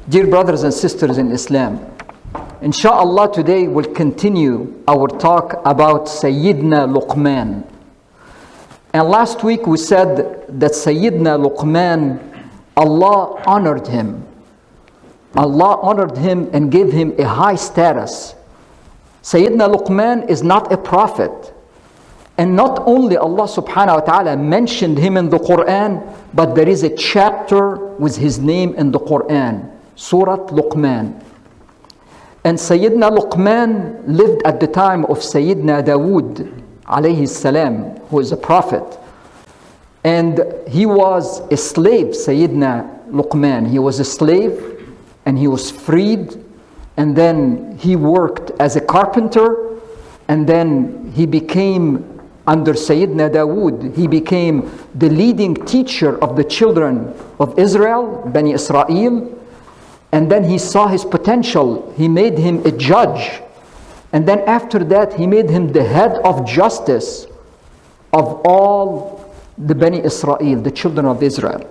Dear brothers and sisters in Islam, inshallah today we'll continue our talk about Syedina Luqman. And last week we said that Syedina Luqman, Allah honored him. Allah honored him and gave him a high status. Syedina Luqman is not a prophet. And not only Allah subhanahu wa ta'ala mentioned him in the Quran, but there is a chapter with his name in the Quran, Surah Luqman. And Syedina Luqman lived at the time of Sayyidina Dawood alayhi salam, who is a prophet. And he was a slave, Syedina Luqman. He was a slave and he was freed. And then he worked as a carpenter. And then he became, under Sayyidina Dawood, he became the leading teacher of the children of Israel, Bani Israel. And then he saw his potential. He made him a judge. And then after that, he made him the head of justice of all the Bani Israel, the children of Israel.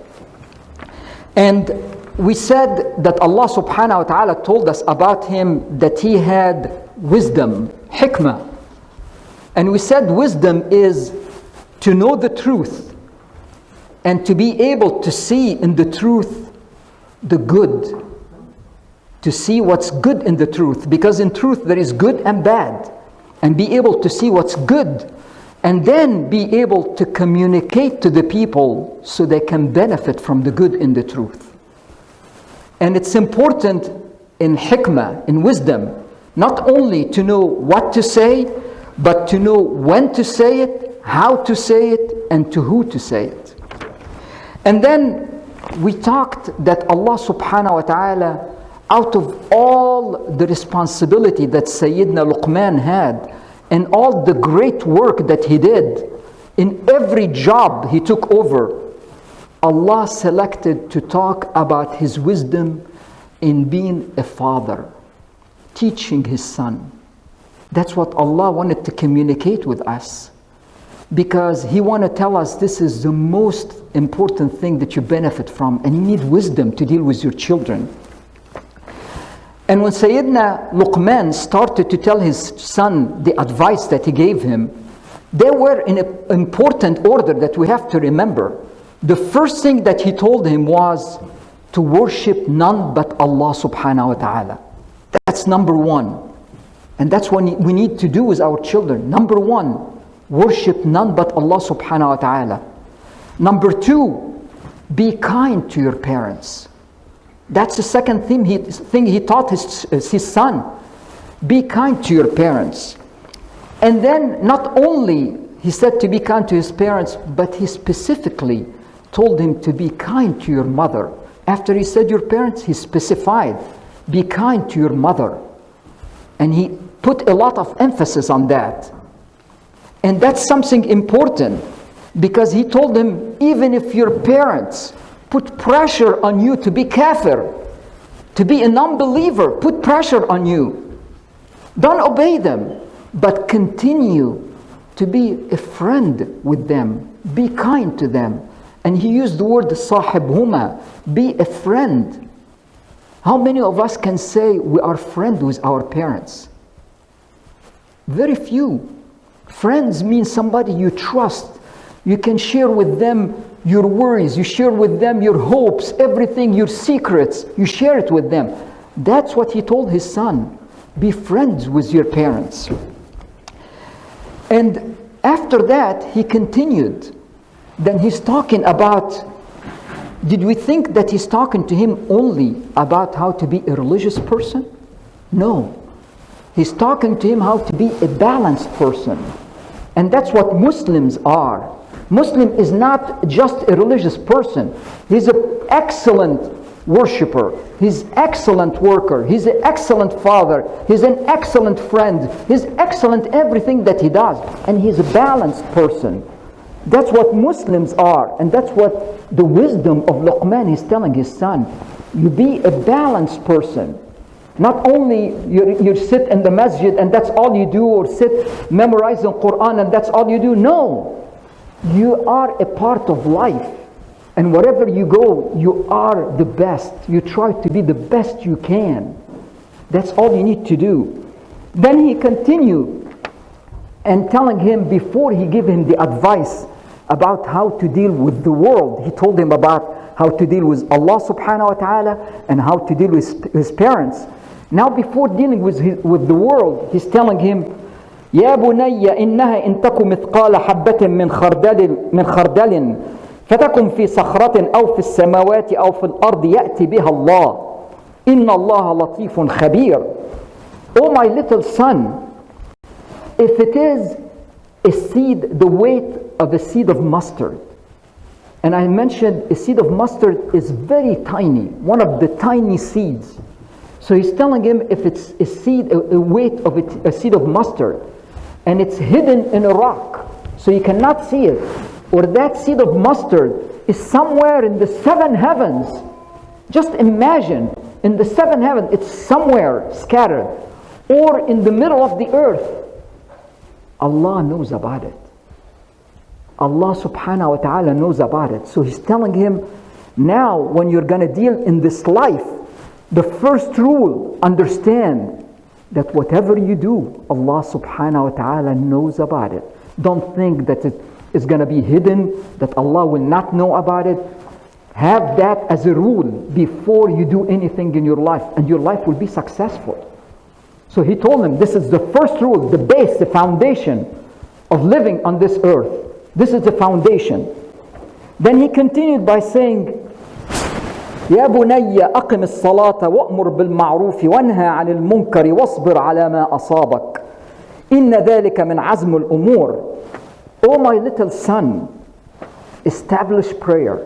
And we said that Allah subhanahu wa ta'ala told us about him that he had wisdom, hikmah. And we said wisdom is to know the truth and to be able to see in the truth the good. To see what's good in the truth, because in truth there is good and bad, and be able to see what's good and then be able to communicate to the people so they can benefit from the good in the truth. And it's important in hikmah, in wisdom, not only to know what to say, but to know when to say it, how to say it, and to who to say it. And then we talked that Allah subhanahu wa ta'ala, out of all the responsibility that Syedina Luqman had and all the great work that he did, in every job he took over, Allah selected to talk about his wisdom in being a father, teaching his son. That's what Allah wanted to communicate with us, because He wanted to tell us this is the most important thing that you benefit from, and you need wisdom to deal with your children. And when Syedina Luqman started to tell his son the advice that he gave him, they were in an important order that we have to remember. The first thing that he told him was to worship none but Allah subhanahu wa ta'ala. That's number one. And that's what we need to do with our children. Number one, worship none but Allah subhanahu wa ta'ala. Number two, be kind to your parents. That's the second thing he taught his son. Be kind to your parents. And then not only he said to be kind to his parents, but he specifically told him to be kind to your mother. After he said your parents, he specified, be kind to your mother. And he put a lot of emphasis on that. And that's something important, because he told him, even if your parents put pressure on you to be kafir, to be a non-believer, put pressure on you, don't obey them, but continue to be a friend with them, be kind to them. And he used the word sahibhuma, be a friend. How many of us can say we are friends with our parents? Very few. Friends means somebody you trust. You can share with them your worries, you share with them your hopes, everything, your secrets, you share it with them. That's what he told his son. Be friends with your parents. And after that, he continued. Then he's talking about, did we think that he's talking to him only about how to be a religious person? No. He's talking to him how to be a balanced person. And that's what Muslims are. Muslim is not just a religious person. He's an excellent worshiper. He's an excellent worker. He's an excellent father. He's an excellent friend. He's excellent everything that he does. And he's a balanced person. That's what Muslims are. And that's what the wisdom of Luqman is telling his son. You be a balanced person. Not only you sit in the masjid and that's all you do, or sit memorizing Quran and that's all you do. No. You are a part of life. And wherever you go, you are the best. You try to be the best you can. That's all you need to do. Then he continued and telling him, before he gave him the advice about how to deal with the world, he told him about how to deal with Allah subhanahu wa ta'ala and how to deal with his parents. Now before dealing with the world, he's telling him, يا بني إنها إن تك مثقال حبة من خردل فتكن في صخرة أو في السماوات أو في الأرض يأتي بها الله إن الله لطيف خبير. Oh my little son, if it is a seed the weight of a seed of mustard, and I mentioned a seed of mustard is very tiny, one of the tiny seeds. So he's telling him, if it's a seed, a weight of a seed of mustard, and it's hidden in a rock, so you cannot see it, or that seed of mustard is somewhere in the 7 heavens. Just imagine, in the 7 heavens, it's somewhere scattered, or in the middle of the earth. Allah knows about it. Allah subhanahu wa ta'ala knows about it. So he's telling him, now when you're going to deal in this life, the first rule, understand that whatever you do, Allah subhanahu wa ta'ala knows about it. Don't think that it is going to be hidden, that Allah will not know about it. Have that as a rule before you do anything in your life, and your life will be successful. So he told him, this is the first rule, the base, the foundation of living on this earth. This is the foundation. Then he continued by saying, يا بني أقم الصلاة وأمر بالمعروف وانهى عن المنكر واصبر على ما أصابك إن ذلك من عزم الأمور. Oh my little son, establish prayer.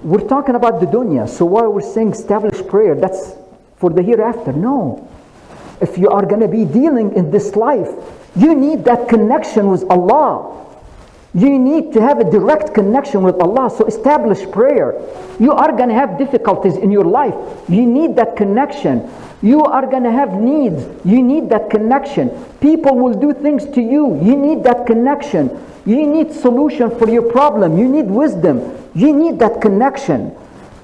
We're talking about the dunya, so why we're saying establish prayer? That's for the hereafter. No. If you are going to be dealing in this life, you need that connection with Allah. You need to have a direct connection with Allah. So establish prayer. You are going to have difficulties in your life. You need that connection. You are going to have needs. You need that connection. People will do things to you. You need that connection. You need solution for your problem. You need wisdom. You need that connection.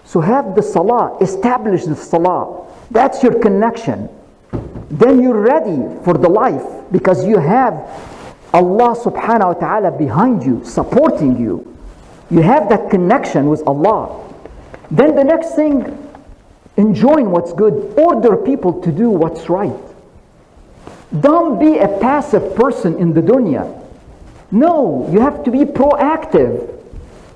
So have the salah. Establish the salah. That's your connection. Then you're ready for the life, because you have Allah subhanahu wa ta'ala behind you, supporting you. You have that connection with Allah. Then the next thing, enjoying what's good. Order people to do what's right. Don't be a passive person in the dunya. No, you have to be proactive.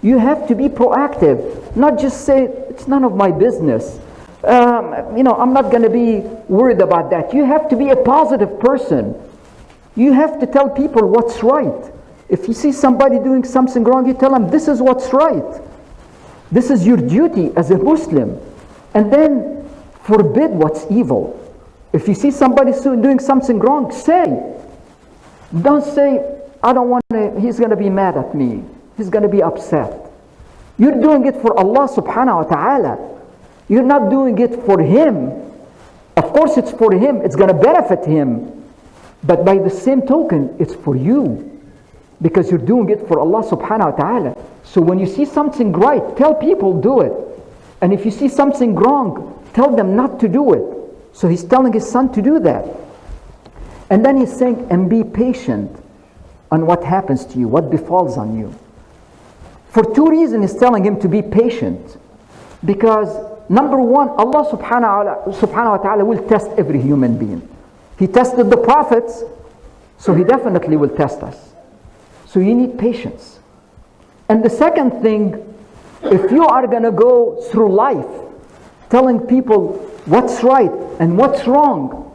You have to be proactive. Not just say, it's none of my business. I'm not going to be worried about that. You have to be a positive person. You have to tell people what's right. If you see somebody doing something wrong, you tell them, this is what's right. This is your duty as a Muslim. And then forbid what's evil. If you see somebody doing something wrong, say. Don't say, I don't want to, he's going to be mad at me. He's going to be upset. You're doing it for Allah subhanahu wa ta'ala. You're not doing it for him. Of course it's for him. It's going to benefit him. But by the same token, it's for you. Because you're doing it for Allah subhanahu wa ta'ala. So when you see something right, tell people do it. And if you see something wrong, tell them not to do it. So he's telling his son to do that. And then he's saying, and be patient on what happens to you, what befalls on you. For 2 reasons he's telling him to be patient. Because number one, Allah subhanahu wa ta'ala will test every human being. He tested the prophets, so he definitely will test us. So you need patience. And the second thing, if you are going to go through life telling people what's right and what's wrong,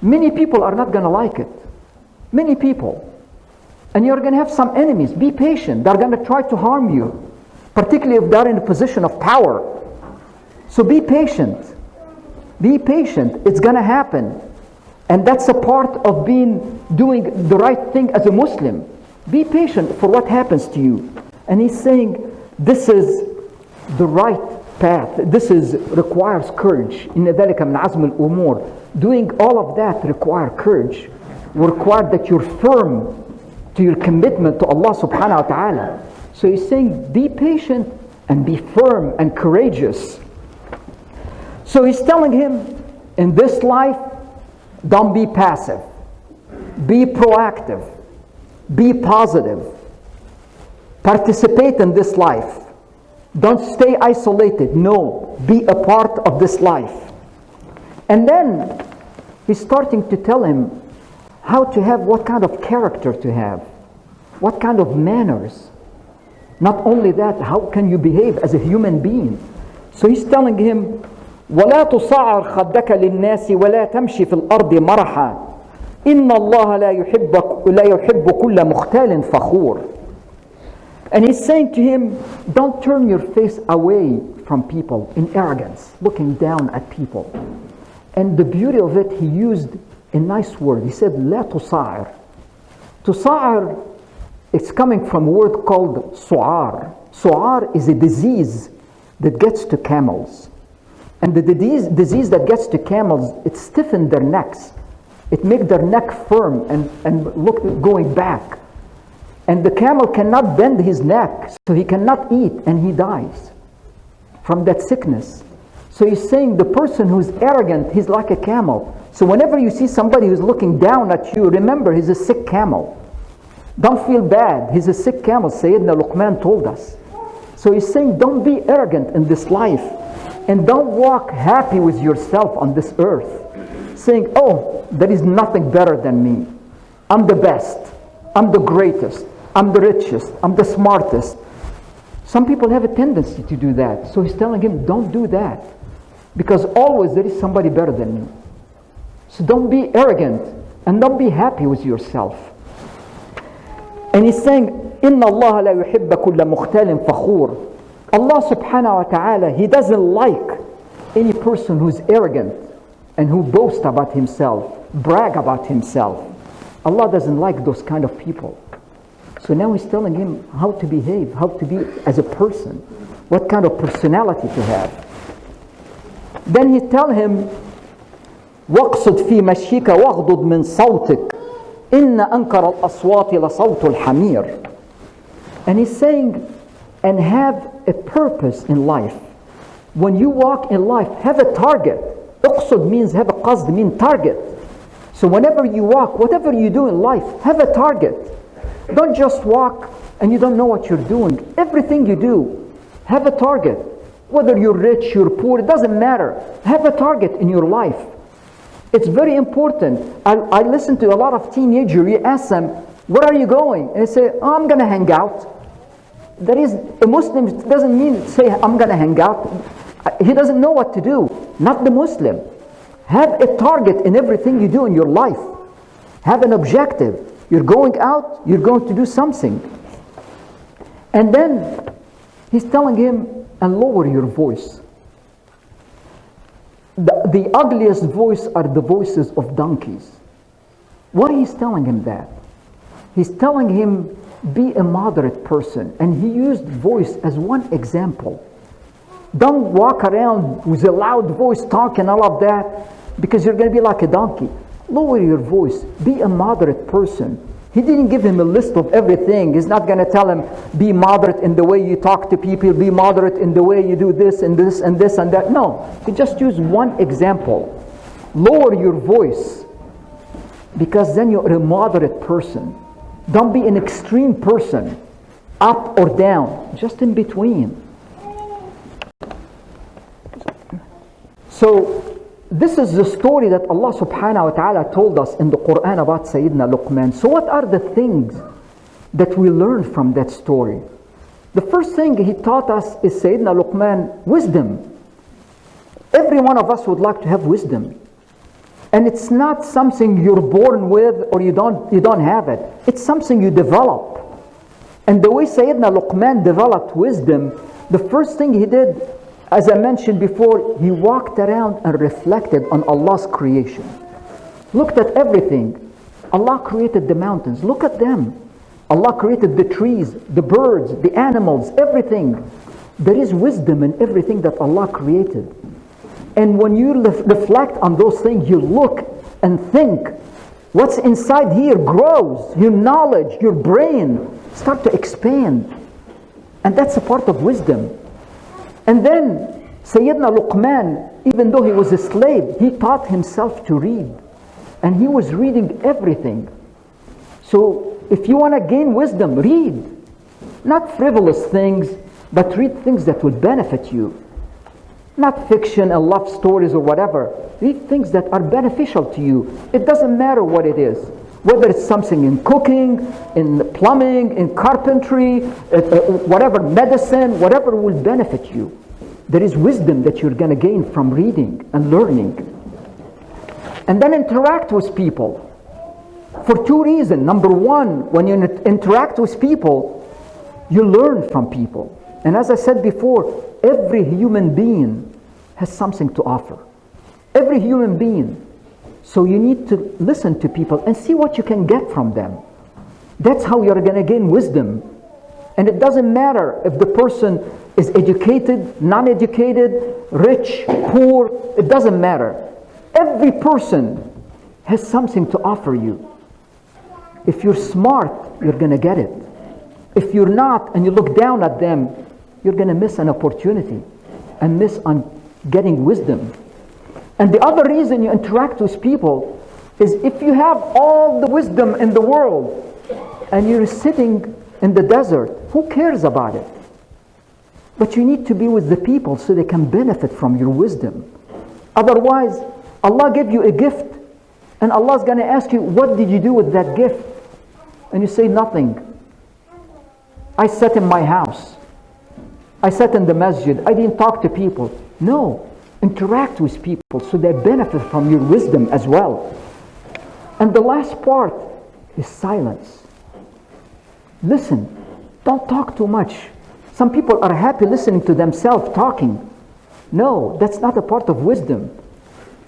many people are not going to like it. Many people. And you're going to have some enemies. Be patient. They're going to try to harm you, particularly if they're in a position of power. So be patient. Be patient. It's going to happen. And that's a part of doing the right thing as a Muslim. Be patient for what happens to you. And he's saying, this is the right path. This requires courage. إِنَّ ذَلِكَ مِنْ عَزْمِ الْأُمُورِ. Doing all of that requires courage. Require that you're firm to your commitment to Allah subhanahu wa ta'ala. So he's saying, be patient and be firm and courageous. So he's telling him, in this life, don't be passive. Be proactive. Be positive. Participate in this life. Don't stay isolated. No, be a part of this life. And then he's starting to tell him how to have, what kind of character to have, what kind of manners. Not only that, how can you behave as a human being? So he's telling him, وَلَا تُصَعَّرْ خَدَّكَ لِلنَّاسِ وَلَا تَمْشِ فِي الْأَرْضِ مَرَحًا إِنَّ اللَّهَ لَا يُحِبُّ كُلَّ مُخْتَالٍ فَخُورٍ. And he's saying to him, don't turn your face away from people in arrogance, looking down at people. And the beauty of it, he used a nice word. He said, لا تصعر. تصعر, it's coming from a word called su'ar. Su'ar is a disease that gets to camels. And the disease that gets to camels, it stiffens their necks. It makes their neck firm and look going back. And the camel cannot bend his neck, so he cannot eat, and he dies from that sickness. So he's saying the person who's arrogant, he's like a camel. So whenever you see somebody who's looking down at you, remember he's a sick camel. Don't feel bad. He's a sick camel, Syedina Luqman told us. So he's saying don't be arrogant in this life, and don't walk happy with yourself on this earth, saying, oh, there is nothing better than me. I'm the best. I'm the greatest. I'm the richest. I'm the smartest. Some people have a tendency to do that. So he's telling him, don't do that. Because always there is somebody better than you. So don't be arrogant and don't be happy with yourself. And he's saying, إِنَّ اللَّهَ لَا يُحِبَّ كُلَّ مُخْتَالٍ فَخُورٍ. Allah subhanahu wa ta'ala, He doesn't like any person who's arrogant and who boasts about himself, brag about himself. Allah doesn't like those kind of people. So now he's telling him how to behave, how to be as a person, what kind of personality to have. Then he tells him, وَاقْصُدْ فِي مَشْيِكَ وَاغْضُضْ مِنْ صَوْتِكَ إِنَّ أَنْكَرَ الْأَصْوَاتِ لَصَوْتُ الْحَمِيرِ. And he's saying, and have a purpose in life. When you walk in life, have a target. اقصد means have a qasd, mean target. So whenever you walk, whatever you do in life, have a target. Don't just walk and you don't know what you're doing. Everything you do, have a target. Whether you're rich, you're poor, it doesn't matter. Have a target in your life. It's very important. I listen to a lot of teenagers. You ask them, where are you going? And they say, oh, I'm going to hang out. That is, a Muslim doesn't mean say, I'm going to hang out. He doesn't know what to do. Not the Muslim. Have a target in everything you do in your life. Have an objective. You're going out, you're going to do something. And then he's telling him, and lower your voice. The ugliest voice are the voices of donkeys. Why he's telling him that? He's telling him, be a moderate person. And he used voice as one example. Don't walk around with a loud voice talking all of that, because you're going to be like a donkey. Lower your voice. Be a moderate person. He didn't give him a list of everything. He's not going to tell him, be moderate in the way you talk to people, be moderate in the way you do this and this and this and that. No, he just used one example. Lower your voice, because then you're a moderate person. Don't be an extreme person, up or down, just in between. So this is the story that Allah subhanahu wa ta'ala told us in the Quran about Syedina Luqman. So what are the things that we learn from that story? The first thing he taught us is Syedina Luqman, wisdom. Every one of us would like to have wisdom. And it's not something you're born with or you don't have it. It's something you develop. And the way Syedina Luqman developed wisdom, the first thing he did, as I mentioned before, he walked around and reflected on Allah's creation. Looked at everything. Allah created the mountains. Look at them. Allah created the trees, the birds, the animals, everything. There is wisdom in everything that Allah created. And when you reflect on those things, you look and think, what's inside here grows. Your knowledge, your brain start to expand. And that's a part of wisdom. And then Syedina Luqman, even though he was a slave, he taught himself to read. And he was reading everything. So if you want to gain wisdom, read. Not frivolous things, but read things that will benefit you. Not fiction and love stories or whatever. Read things that are beneficial to you. It doesn't matter what it is. Whether it's something in cooking, in plumbing, in carpentry, whatever, medicine, whatever will benefit you. There is wisdom that you're going to gain from reading and learning. And then interact with people. For two reasons. Number one, when you interact with people, you learn from people. And as I said before, every human being has something to offer. Every human being. So you need to listen to people and see what you can get from them. That's how you're going to gain wisdom. And it doesn't matter if the person is educated, non-educated, rich, poor, it doesn't matter. Every person has something to offer you. If you're smart, you're going to get it. If you're not and you look down at them, you're going to miss an opportunity and miss on getting wisdom. And the other reason you interact with people is if you have all the wisdom in the world and you're sitting in the desert, who cares about it? But you need to be with the people so they can benefit from your wisdom. Otherwise, Allah gave you a gift and Allah's going to ask you, what did you do with that gift? And you say, nothing. I sat in my house. I sat in the masjid. I didn't talk to people. No. Interact with people so they benefit from your wisdom as well. And the last part is silence. Listen. Don't talk too much. Some people are happy listening to themselves talking. No, that's not a part of wisdom.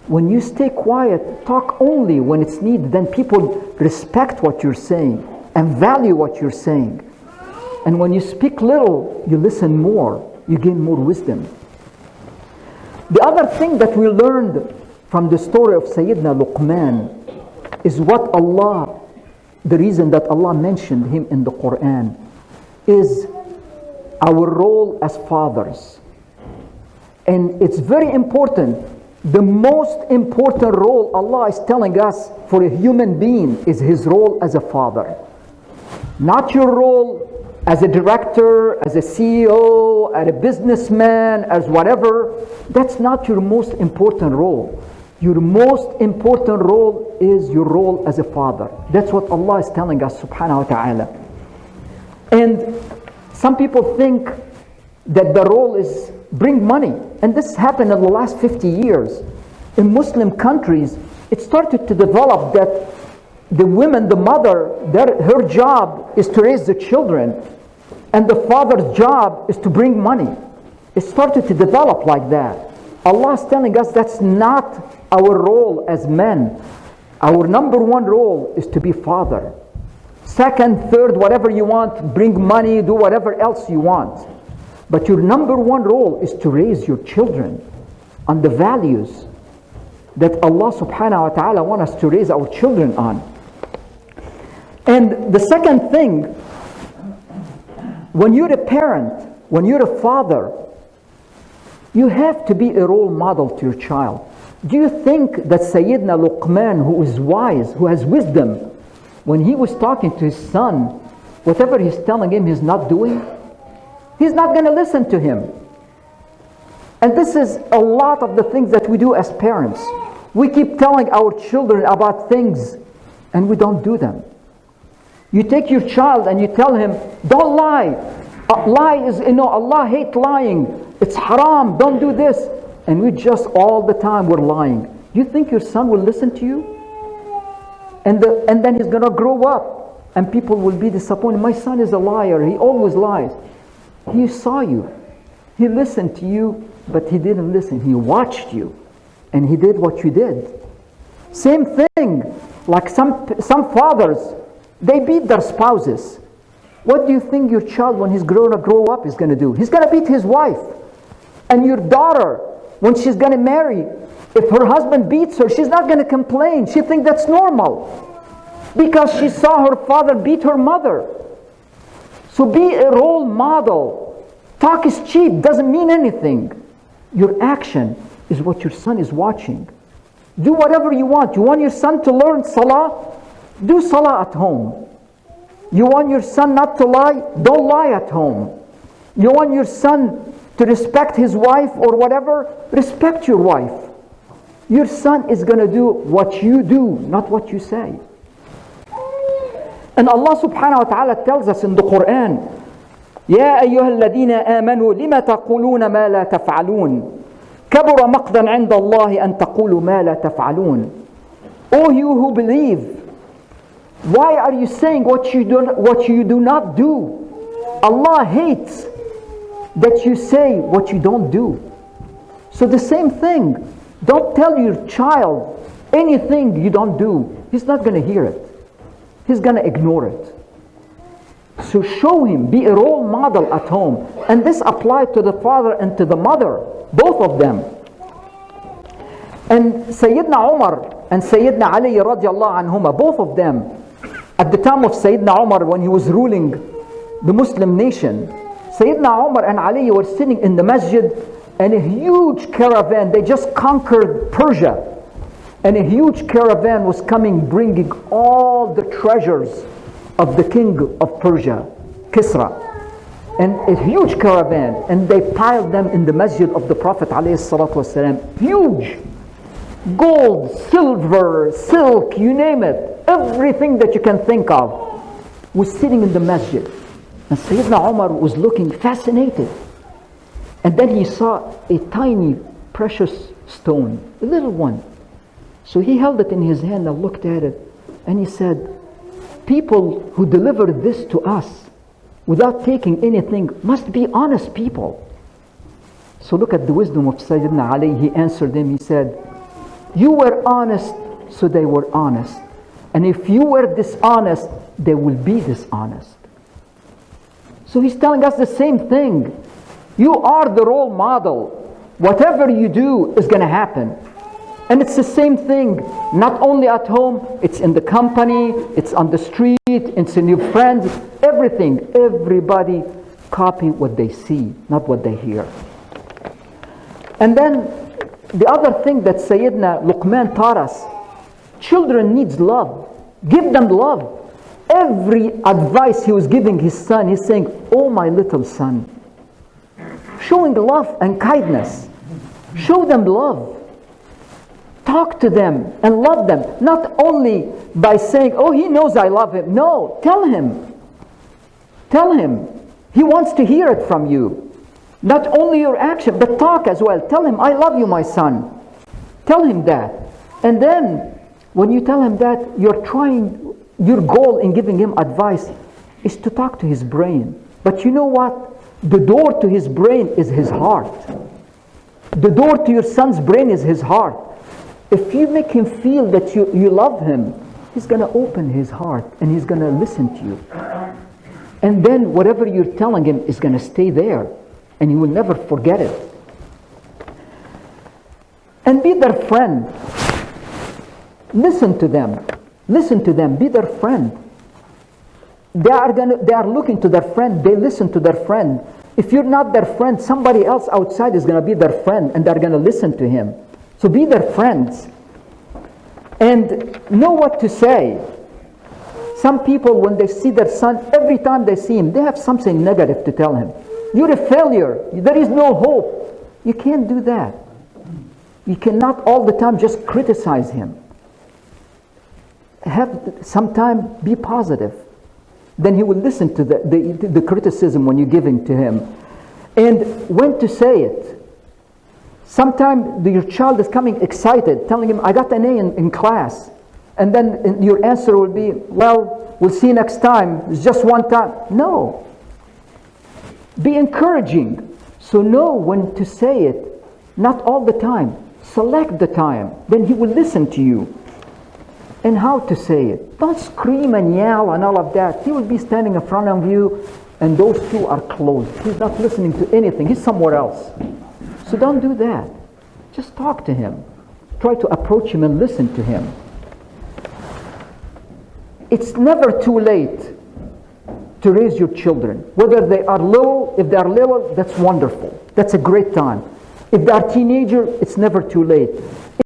When you stay quiet, talk only when it's needed. Then people respect what you're saying and value what you're saying. And when you speak little, you listen more. You gain more wisdom. The other thing that we learned from the story of Syedina Luqman is what Allah, the reason that Allah mentioned him in the Quran, is our role as fathers. And it's very important. The most important role Allah is telling us for a human being is his role as a father. Not your role as a director, as a CEO, as a businessman, as whatever. That's not your most important role. Your most important role is your role as a father. That's what Allah is telling us, subhanahu wa ta'ala. And some people think that the role is bring money. And this happened in the last 50 years. In Muslim countries, it started to develop that the women, the mother, her job is to raise the children. And the father's job is to bring money. It started to develop like that. Allah is telling us that's not our role as men. Our number one role is to be father. Second, third, whatever you want, bring money, do whatever else you want. But your number one role is to raise your children on the values that Allah subhanahu wa ta'ala wants us to raise our children on. And the second thing, when you're a parent, when you're a father, you have to be a role model to your child. Do you think that Syedina Luqman, who is wise, who has wisdom, when he was talking to his son, whatever he's telling him he's not doing, he's not going to listen to him. And this is a lot of the things that we do as parents. We keep telling our children about things and we don't do them. You take your child and you tell him, don't lie. Lie is, Allah hates lying. It's haram. Don't do this. And we just all the time we're lying. You think your son will listen to you? And then he's going to grow up and people will be disappointed. My son is a liar. He always lies. He saw you. He listened to you, but he didn't listen. He watched you and he did what you did. Same thing, like some fathers, they beat their spouses. What do you think your child, when he's going to grow up, is going to do? He's going to beat his wife. And your daughter, when she's going to marry, if her husband beats her, she's not going to complain. She thinks that's normal because she saw her father beat her mother. So be a role model Talk is cheap, doesn't mean anything. Your action is what your son is watching. Do whatever you want. You want your son to learn salah? Do salah at home. You want your son not to lie? Don't lie at home. You want your son to respect his wife or whatever? Respect your wife. Your son is going to do what you do, not what you say. And Allah subhanahu wa ta'ala tells us in the Quran, يا أيها الذين آمنوا لما تقولون ما لا تفعلون كبر مقتا عند الله أن تقولوا ما لا تفعلون. O you who believe, why are you saying what you do not do? Allah hates that you say what you don't do. So the same thing, don't tell your child anything you don't do. He's not going to hear it. He's going to ignore it. So show him, be a role model at home. And this applies to the father and to the mother, both of them. And Syedina Umar and Syedina Ali radiallahu anhuma, both of them, at the time of Syedina Umar when he was ruling the Muslim nation, Syedina Umar and Ali were sitting in the masjid, and a huge caravan, they just conquered Persia, and a huge caravan was coming bringing all the treasures of the king of Persia, Kisra, and a huge caravan, and they piled them in the masjid of the Prophet ﷺ. Huge, gold, silver, silk, you name it, everything that you can think of was sitting in the masjid. And Sayyidina Umar was looking fascinated, and then he saw a tiny precious stone, a little one. So he held it in his hand and looked at it, and he said, people who deliver this to us without taking anything must be honest people. So look at the wisdom of Sayyidina Ali. He answered them, he said, you were honest, so they were honest. And if you were dishonest, they will be dishonest. So he's telling us the same thing. You are the role model. Whatever you do is going to happen. And it's the same thing, not only at home, it's in the company, it's on the street, it's in your friends, everything. Everybody copy what they see, not what they hear. And then the other thing that Syedina Luqman taught us, children needs love. Give them love. Every advice he was giving his son, he's saying, oh my little son. Showing love and kindness. Show them love. Talk to them and love them. Not only by saying, oh, he knows I love him. No, tell him. Tell him. He wants to hear it from you. Not only your action, but talk as well. Tell him, I love you, my son. Tell him that. And then, when you tell him that, you're trying, your goal in giving him advice is to talk to his brain. But you know what? The door to his brain is his heart. The door to your son's brain is his heart. If you make him feel that you love him, he's going to open his heart and he's going to listen to you. And then whatever you're telling him is going to stay there and he will never forget it. And be their friend. Listen to them. Listen to them. Be their friend. They are looking to their friend. They listen to their friend. If you're not their friend, somebody else outside is going to be their friend and they're going to listen to him. So be their friends and know what to say. Some people, when they see their son, every time they see him, they have something negative to tell him. You're a failure. There is no hope. You can't do that. You cannot all the time just criticize him. Have some time, be positive. Then he will listen to the criticism when you're giving to him. And when to say it. Sometimes your child is coming excited, telling him, I got an A in class. And then your answer will be, well, we'll see you next time. It's just one time. No. Be encouraging. So know when to say it. Not all the time. Select the time. Then he will listen to you. And how to say it. Don't scream and yell and all of that. He will be standing in front of you and those two are closed. He's not listening to anything. He's somewhere else. So don't do that. Just talk to him. Try to approach him and listen to him. It's never too late to raise your children. Whether they are little, if they are little, that's wonderful. That's a great time. If they are teenagers, it's never too late.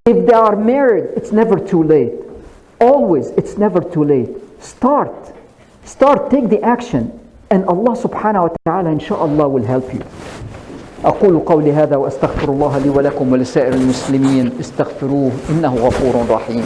If they are married, it's never too late. Always, it's never too late. Start, take the action, and Allah subhanahu wa ta'ala inshallah will help you. أقول قولي هذا وأستغفر الله لي ولكم ولسائر المسلمين استغفروه إنه غفور رحيم.